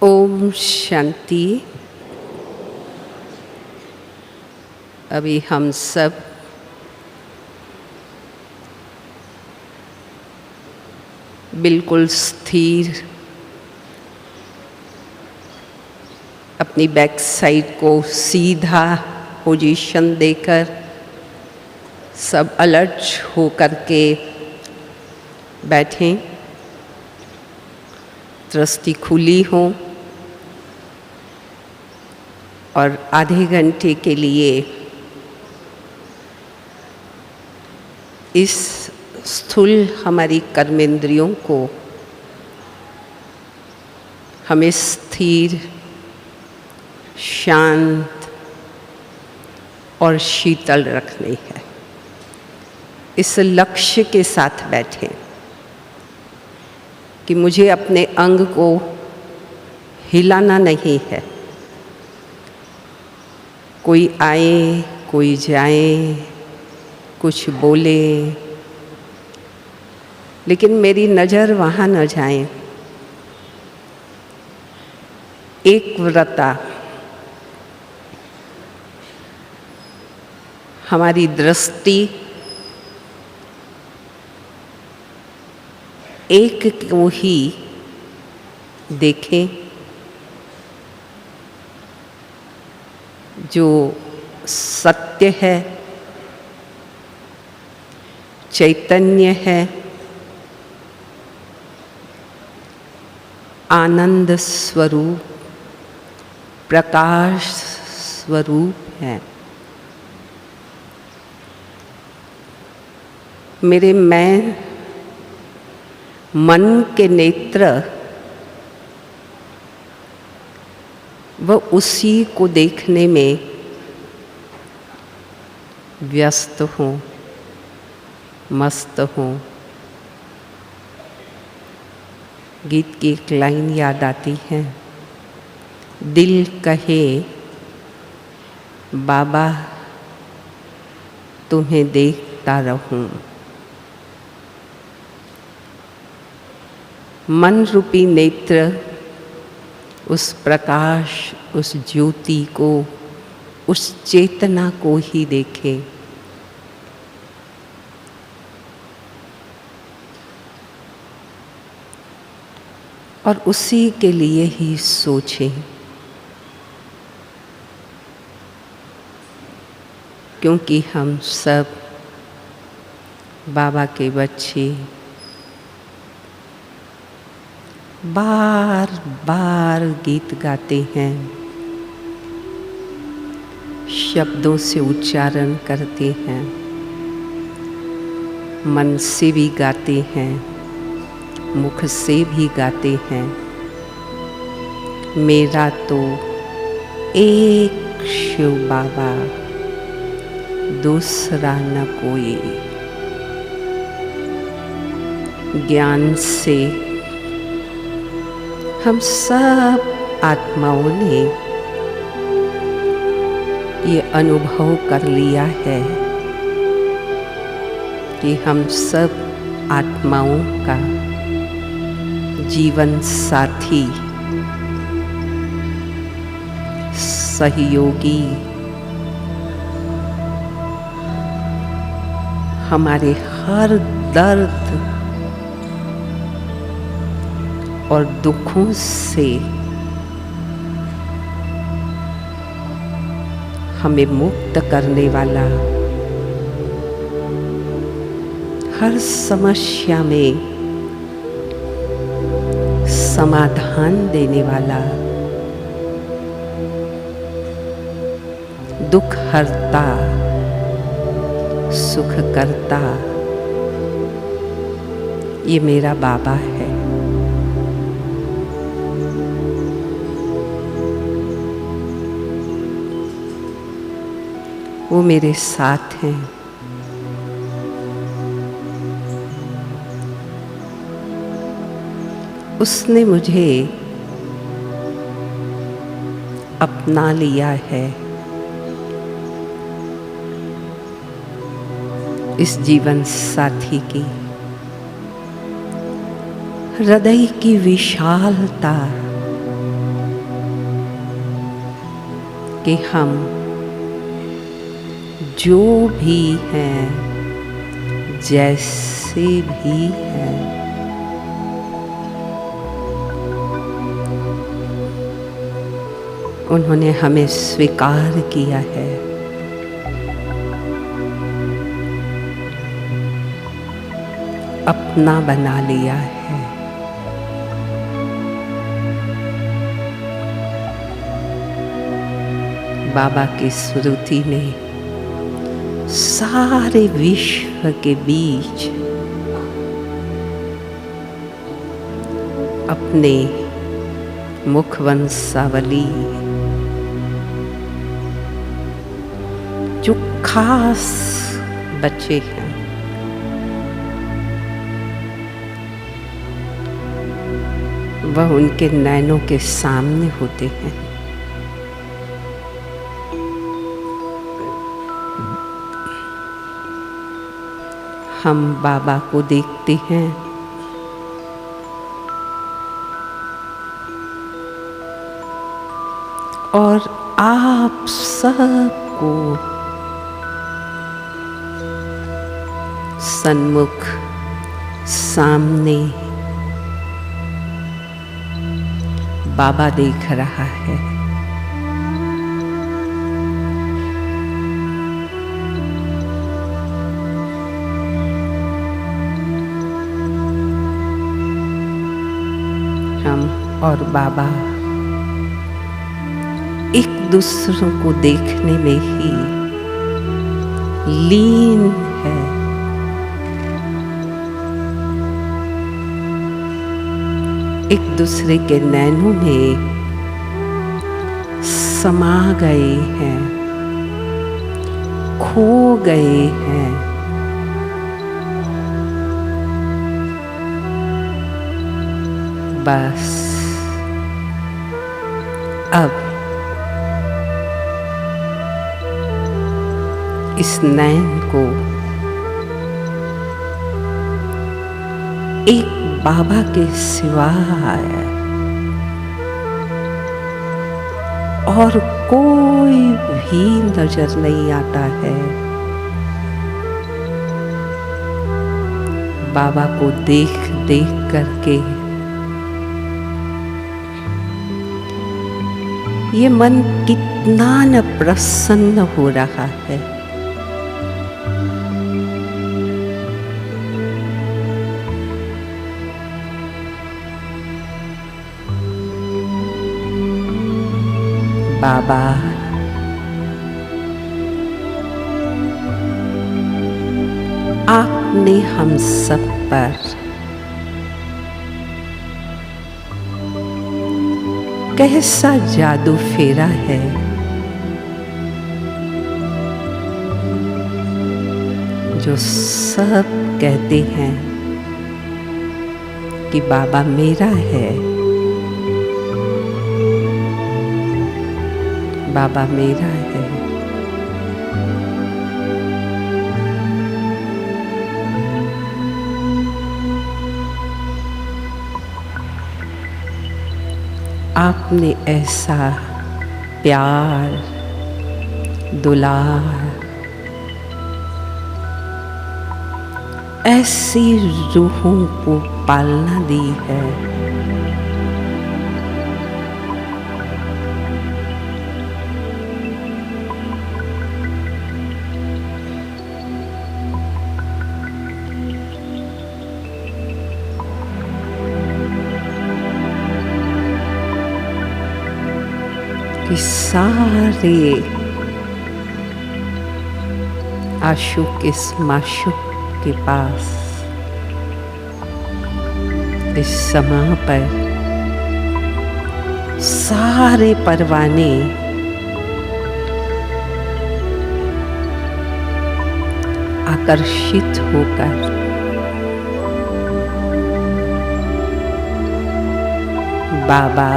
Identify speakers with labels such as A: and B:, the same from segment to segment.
A: ओम शांति। अभी हम सब बिल्कुल स्थिर अपनी बैक साइड को सीधा पोजीशन देकर सब अलर्ट हो करके बैठें, दृष्टि खुली हो और आधे घंटे के लिए इस स्थूल हमारी कर्मेंद्रियों को हमें स्थिर, शांत और शीतल रखनी है। इस लक्ष्य के साथ बैठें कि मुझे अपने अंग को हिलाना नहीं है। कोई आए, कोई जाए, कुछ बोले, लेकिन मेरी नज़र वहाँ न जाए। एक व्रता हमारी दृष्टि एक को ही देखें, जो सत्य है, चैतन्य है, आनंद स्वरूप, प्रकाश स्वरूप है। मेरे मैं मन के नेत्र वह उसी को देखने में व्यस्त हूँ, मस्त हूँ। गीत की एक लाइन याद आती है, दिल कहे बाबा तुम्हें देखता रहूं। मन रूपी नेत्र उस प्रकाश, उस ज्योति को, उस चेतना को ही देखे। और उसी के लिए ही सोचें, क्योंकि हम सब बाबा के बच्चे बार बार गीत गाते हैं, शब्दों से उच्चारण करते हैं, मन से भी गाते हैं, मुख से भी गाते हैं। मेरा तो एक शिव बाबा, दूसरा न कोई। ज्ञान से हम सब आत्माओं ने ये अनुभव कर लिया है कि हम सब आत्माओं का जीवन साथी, सहयोगी, हमारे हर दर्द और दुखों से हमें मुक्त करने वाला, हर समस्या में समाधान देने वाला, दुख हरता, सुख करता, ये मेरा बाबा है। वो मेरे साथ हैं। उसने मुझे अपना लिया है इस जीवन साथी की। हृदय की विशालता कि हम जो भी हैं, जैसे भी हैं, उन्होंने हमें स्वीकार किया है। अपना बना लिया है। बाबा की स्मृति में सारे विश्व के बीच अपने मुखवंशावली जो खास बच्चे हैं, वह उनके नैनों के सामने होते हैं। हम बाबा को देखते हैं और आप सबको सन्मुख सामने बाबा देख रहा है। हम और बाबा एक दूसरों को देखने में ही लीन है। एक दूसरे के नैनों में समा गए हैं, खो गए हैं। बस अब इस नैन को एक बाबा के सिवाय और कोई भी नजर नहीं आता है। बाबा को देख देख करके ये मन कितना न प्रसन्न हो रहा है। बाबा आपने हम सब पर कैसा जादू फेरा है। जो सब कहते हैं कि बाबा मेरा है, बाबा मेरा है। आपने ऐसा प्यार, दुलार, ऐसी रूहों को पालना दी है। कि सारे आशुक इस माशुक के पास इस समय पर सारे परवाने आकर्षित होकर बाबा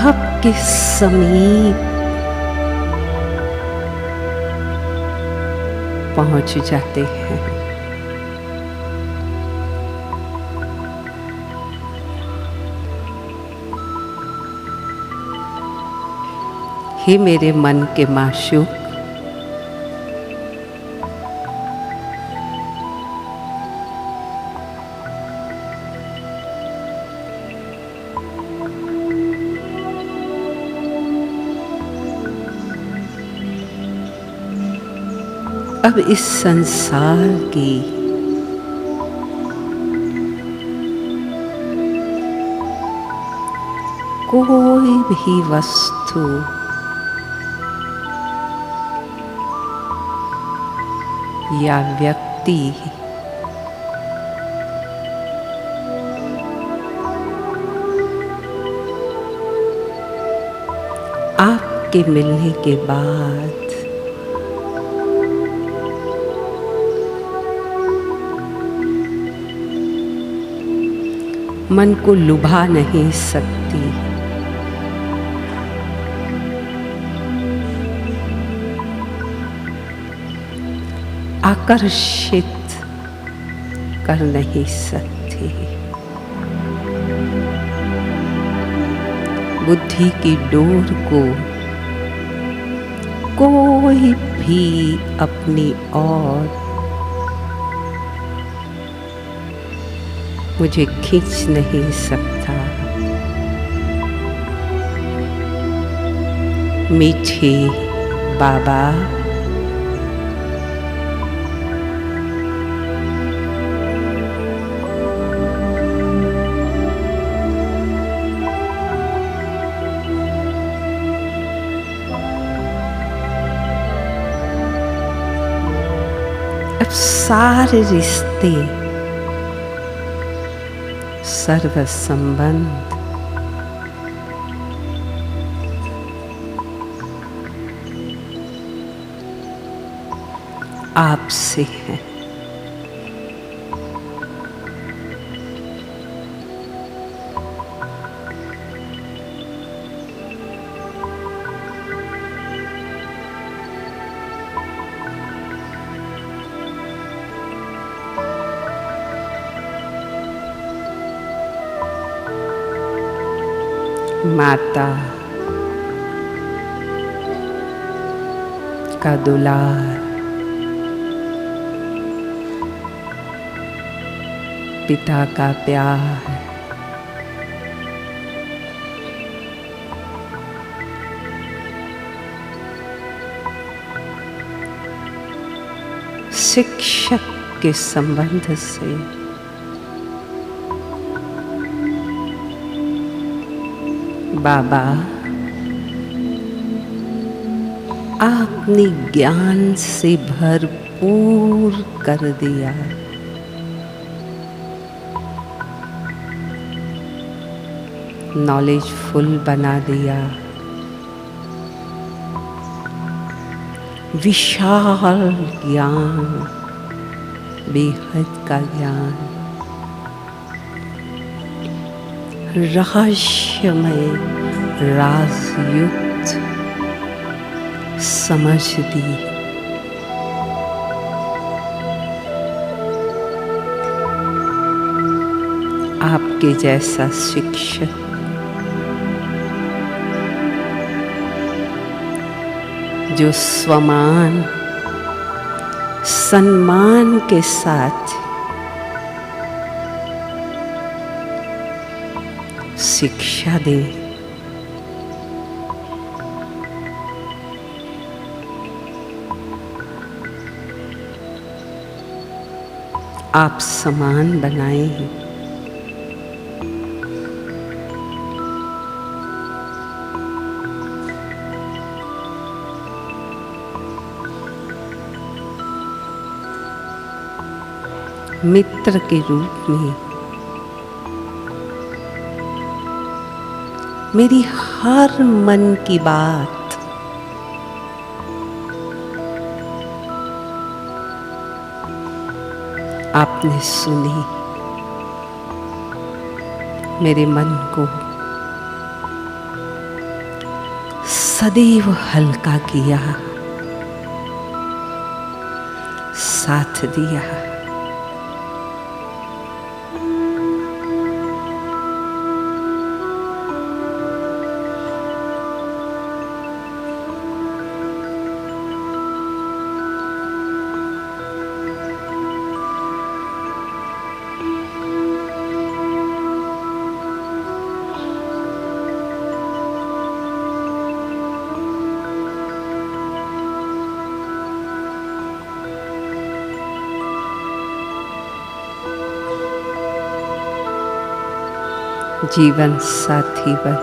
A: आपके समीप पहुंच जाते हैं। हे मेरे मन के माशूक, अब इस संसार की कोई भी वस्तु या व्यक्ति आपके मिलने के बाद मन को लुभा नहीं सकती, आकर्षित कर नहीं सकती। बुद्धि की डोर को कोई भी अपनी ओर मुझे खींच नहीं सकता। मीठे बाबा, अब सारे रिश्ते, सर्व संबंध आपसे हैं। माता का दुलार, पिता का प्यार, शिक्षक के संबंध से बाबा आपने ज्ञान से भरपूर कर दिया। नॉलेजफुल बना दिया, विशाल ज्ञान, बेहद का ज्ञान, रहस्यमय राजयुक्त समझ दी। आपके जैसा शिक्षक जो स्वमान सम्मान के साथ शिक्षा दे, आप समान बनाए हैं। मित्र के रूप में मेरी हर मन की बात आपने सुनी, मेरे मन को सदैव हल्का किया, साथ दिया। जीवन साथी बन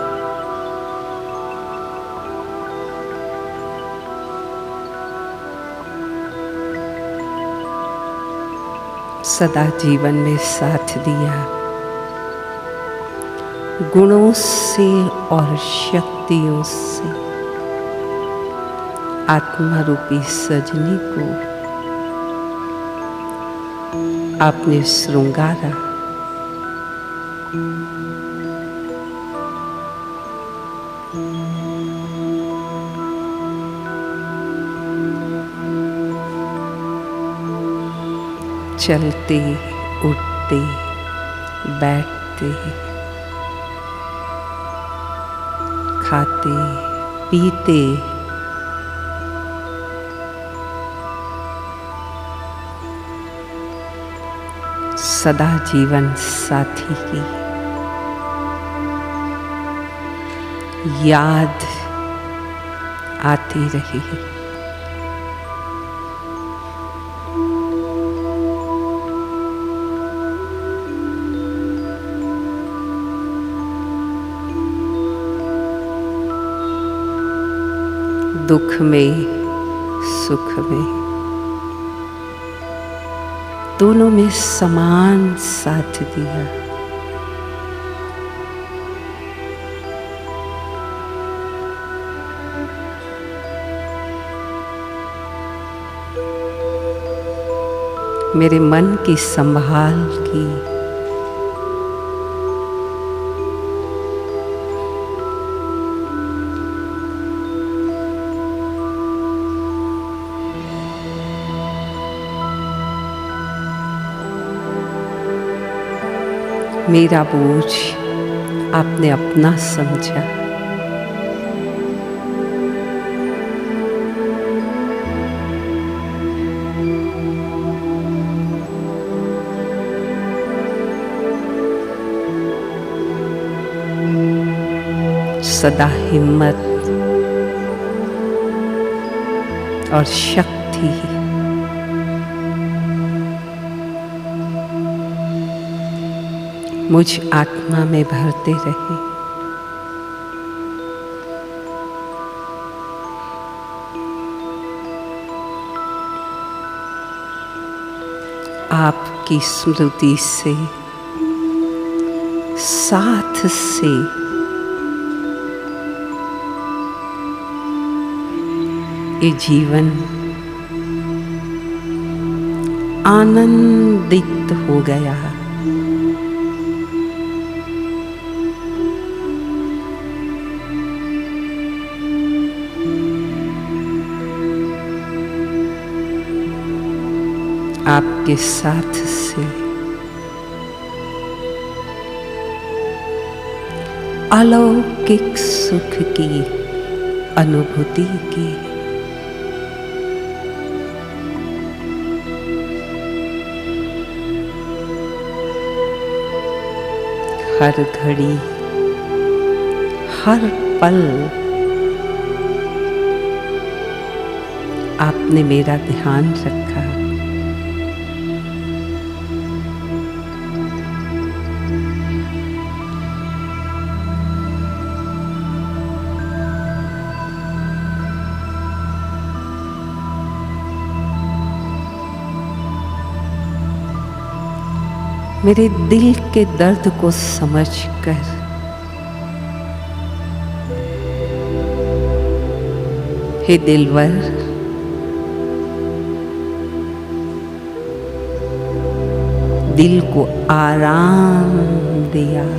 A: सदा जीवन में साथ दिया। गुणों से और शक्तियों से आत्मा रूपी सजनी को आपने श्रृंगारा। चलते उठते बैठते खाते पीते सदा जीवन साथी की याद आती रही। दुख में सुख में दोनों में समान साथ दिया। मेरे मन की संभाल की। मेरा बोझ आपने अपना समझा। सदा हिम्मत और शक्ति मुझ आत्मा में भरते रहे। आपकी स्मृति से साथ से ये जीवन आनंदित हो गया। आपके साथ से अलौकिक सुख की अनुभूति की। हर घड़ी हर पल आपने मेरा ध्यान रखा। मेरे दिल के दर्द को समझकर हे दिलवर, दिल को आराम दिया।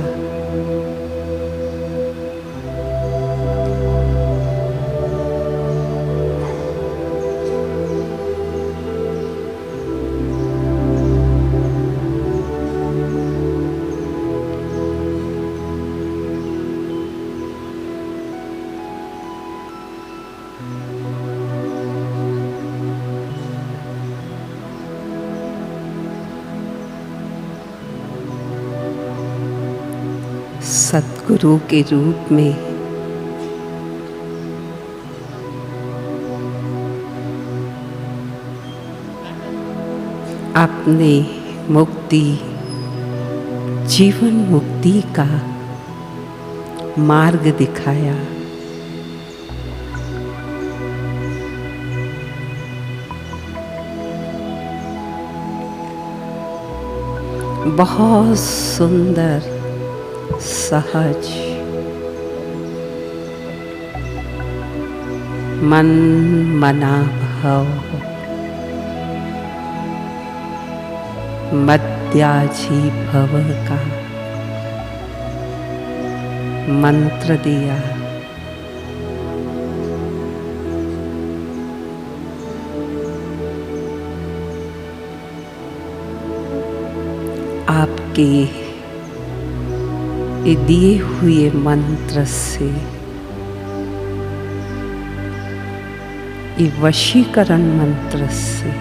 A: सद्गुरु के रूप में आपने मुक्ति, जीवन मुक्ति का मार्ग दिखाया। बहुत सुंदर, सहज, मन मना भाव, मद्याजी भव का मंत्र दिया। आपके ये दिए हुए मंत्र से, ये वशीकरण मंत्र से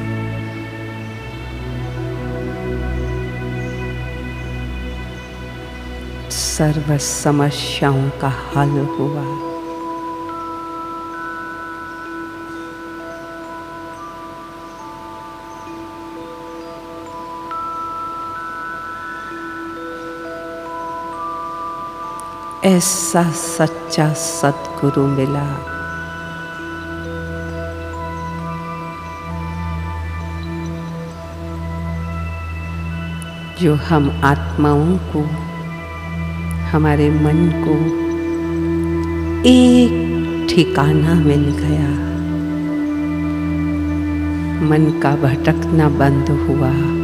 A: सर्व समस्याओं का हल हुआ। ऐसा सच्चा सद्गुरु मिला, जो हम आत्माओं को, हमारे मन को एक ठिकाना मिल गया। मन का भटकना बंद हुआ।